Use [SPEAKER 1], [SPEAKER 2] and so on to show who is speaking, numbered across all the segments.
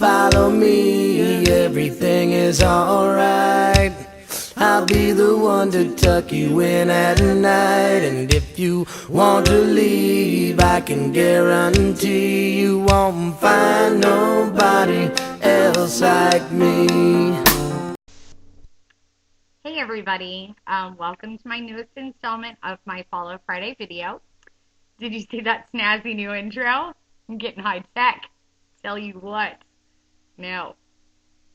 [SPEAKER 1] follow me, everything is alright. I'll be the one to tuck you in at night. And if you want to leave, I can guarantee you won't find nobody else like me.
[SPEAKER 2] Hey everybody, welcome to my newest installment of my Follow Friday video. Did you see that snazzy new intro? I'm getting high tech. Tell you what. No,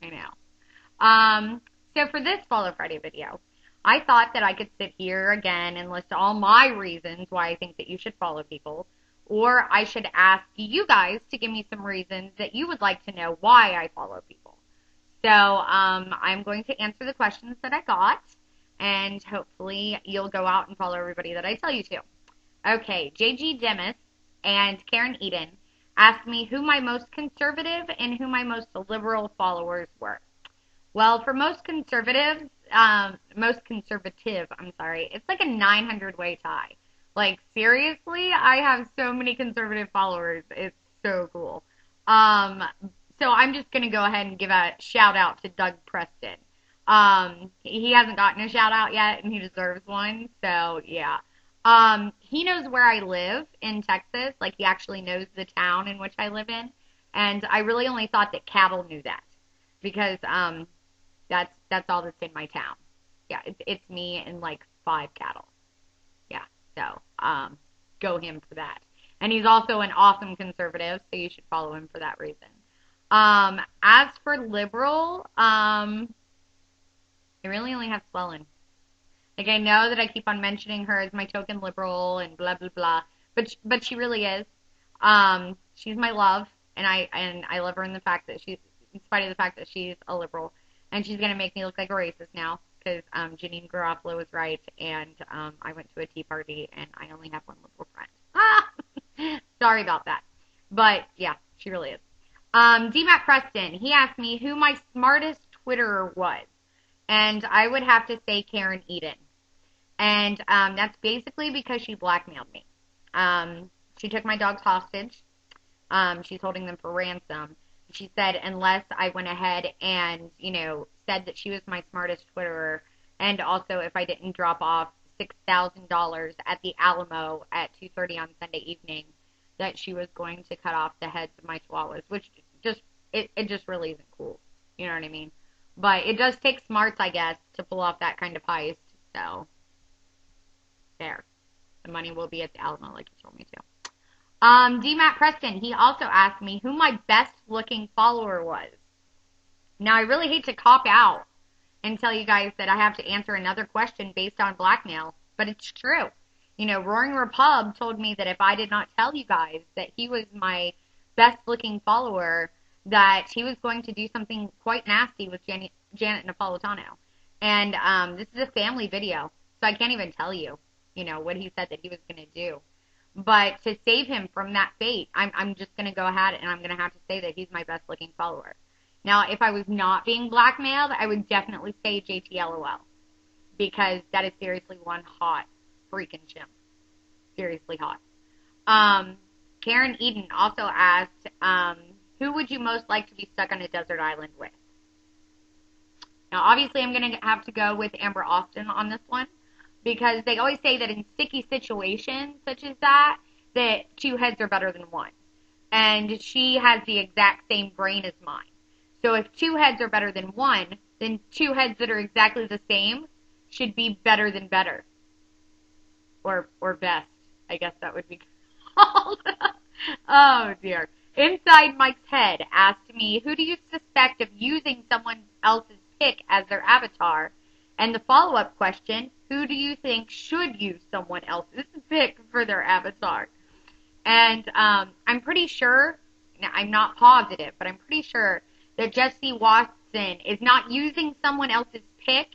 [SPEAKER 2] I know. So for this Follow Friday video, I thought that I could sit here again and list all my reasons why I think that you should follow people, or I should ask you guys to give me some reasons that you would like to know why I follow people. So I'm going to answer the questions that I got, and hopefully you'll go out and follow everybody that I tell you to. Okay, JG Demis and Karen Eden asked me who my most conservative and who my most liberal followers were. Well, for most conservative, it's like a 900-way tie. Like, seriously, I have so many conservative followers. It's so cool. So I'm just going to go ahead and give a shout out to Doug Preston. He hasn't gotten a shout out yet, and he deserves one. So, yeah. He knows where I live in Texas. Like, he actually knows the town in which I live in. And I really only thought that cattle knew that. Because, that's all that's in my town. Yeah, it's me and like 5 cattle. Yeah, so, go him for that. And he's also an awesome conservative, so you should follow him for that reason. As for liberal, I really only have Swellen. Like, I know that I keep on mentioning her as my token liberal and blah, blah, blah, but she really is. She's my love, and I love her in spite of the fact that she's a liberal, and she's gonna make me look like a racist now, because, Janine Garofalo was right, and, I went to a tea party, and I only have one liberal friend. Sorry about that. But, yeah, she really is. D-Matt Preston, he asked me who my smartest Twitterer was. And I would have to say Karen Eden. And that's basically because she blackmailed me. She took my dogs hostage. She's holding them for ransom. She said unless I went ahead and, said that she was my smartest Twitterer, and also if I didn't drop off $6,000 at the Alamo at 2:30 on Sunday evening, that she was going to cut off the heads of my chihuahuas, which it just really isn't cool. You know what I mean? But it does take smarts, I guess, to pull off that kind of heist. So, there. The money will be at the Alamo, like you told me to. D-Matt Preston, he also asked me who my best looking follower was. Now, I really hate to cop out and tell you guys that I have to answer another question based on blackmail, but it's true. Roaring Repub told me that if I did not tell you guys that he was my best-looking follower, that he was going to do something quite nasty with Janet Napolitano. And this is a family video, so I can't even tell you, what he said that he was going to do. But to save him from that fate, I'm just going to go ahead and I'm going to have to say that he's my best-looking follower. Now, if I was not being blackmailed, I would definitely say JTLOL, because that is seriously one hot freaking chimp. Seriously hot. Karen Eden also asked, who would you most like to be stuck on a desert island with? Now, obviously, I'm going to have to go with Amber Austin on this one, because they always say that in sticky situations such as that 2 heads are better than 1. And she has the exact same brain as mine. So if 2 heads are better than 1, then 2 heads that are exactly the same should be better than better. Or best, I guess that would be called. Oh, dear. Inside Mike's Head asked me, who do you suspect of using someone else's pic as their avatar? And the follow-up question, who do you think should use someone else's pic for their avatar? And I'm pretty sure, now I'm not positive, but I'm pretty sure that Jesse Watson is not using someone else's pic,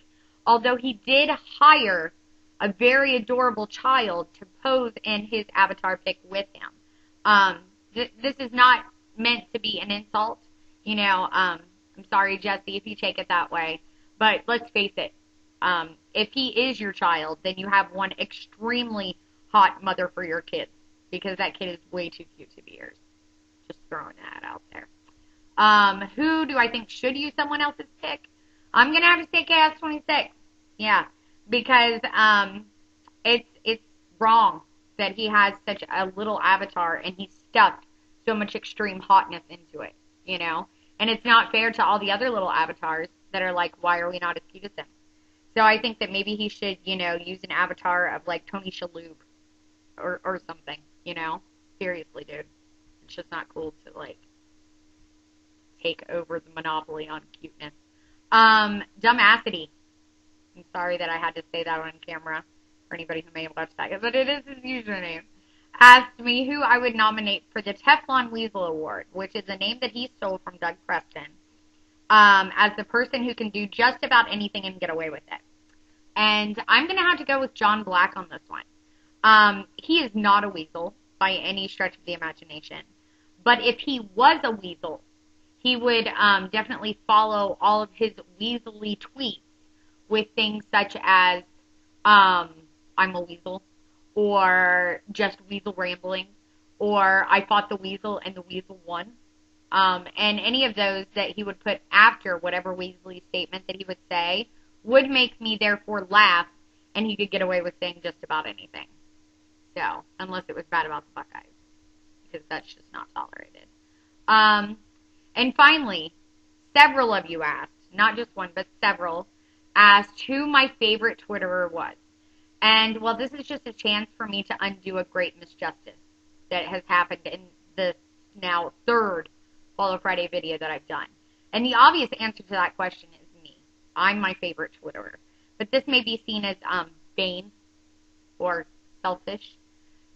[SPEAKER 2] although he did hire a very adorable child to pose in his avatar pic with him. This is not meant to be an insult. I'm sorry, Jesse, if you take it that way. But let's face it, if he is your child, then you have one extremely hot mother for your kids, because that kid is way too cute to be yours. Just throwing that out there. Who do I think should use someone else's pick? I'm gonna have to say Chaos 26. Yeah, because it's wrong that he has such a little avatar and he stuffed so much extreme hotness into it, you know? And it's not fair to all the other little avatars that are like, why are we not as cute as him? So I think that maybe he should, use an avatar of like Tony Shalhoub or something, Seriously, dude. It's just not cool to like take over the monopoly on cuteness. Dumbassity. I'm sorry that I had to say that on camera for anybody who may have watched that, but it is his username. Asked me who I would nominate for the Teflon Weasel Award, which is a name that he stole from Doug Preston, as the person who can do just about anything and get away with it. And I'm going to have to go with John Black on this one. He is not a weasel by any stretch of the imagination. But if he was a weasel, he would definitely follow all of his weaselly tweets with things such as, I'm a weasel, or just weasel rambling, or I fought the weasel and the weasel won. And any of those that he would put after whatever weaselly statement that he would say would make me therefore laugh, and he could get away with saying just about anything. So, unless it was bad about the Buckeyes, because that's just not tolerated. And finally, several of you asked, not just one, but several, asked who my favorite Twitterer was. And, well, this is just a chance for me to undo a great misjustice that has happened in this now third Follow Friday video that I've done. And the obvious answer to that question is me. I'm my favorite Twitterer. But this may be seen as vain or selfish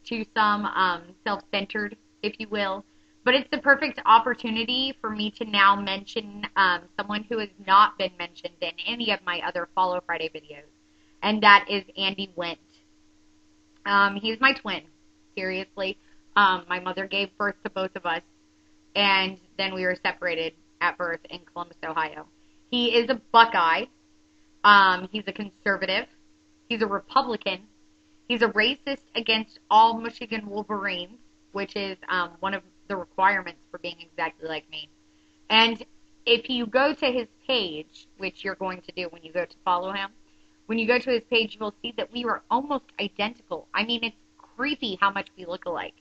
[SPEAKER 2] to some, self-centered, if you will. But it's the perfect opportunity for me to now mention someone who has not been mentioned in any of my other Follow Friday videos. And that is Andy Wendt. He's my twin, seriously. My mother gave birth to both of us, and then we were separated at birth in Columbus, Ohio. He is a Buckeye. He's a conservative. He's a Republican. He's a racist against all Michigan Wolverines, which is one of the requirements for being exactly like me. And if you go to his page, which you're going to do when you go to follow him, when you go to his page, you will see that we are almost identical. I mean, it's creepy how much we look alike.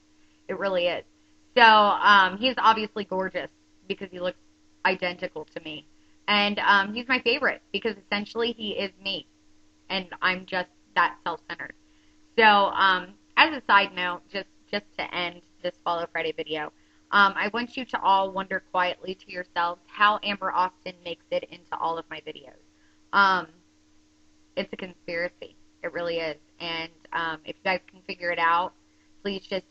[SPEAKER 2] It really is. So, he's obviously gorgeous because he looks identical to me. And he's my favorite because essentially he is me. And I'm just that self-centered. So, as a side note, just to end this Follow Friday video, I want you to all wonder quietly to yourselves how Amber Austin makes it into all of my videos. It's a conspiracy. It really is. And if you guys can figure it out, please just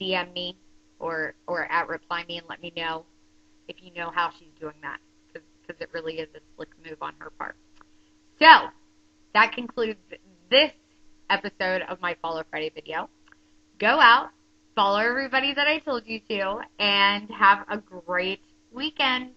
[SPEAKER 2] DM me or at reply me and let me know if you know how she's doing that, because it really is a slick move on her part. So, that concludes this episode of my Follow Friday video. Go out, follow everybody that I told you to, and have a great weekend.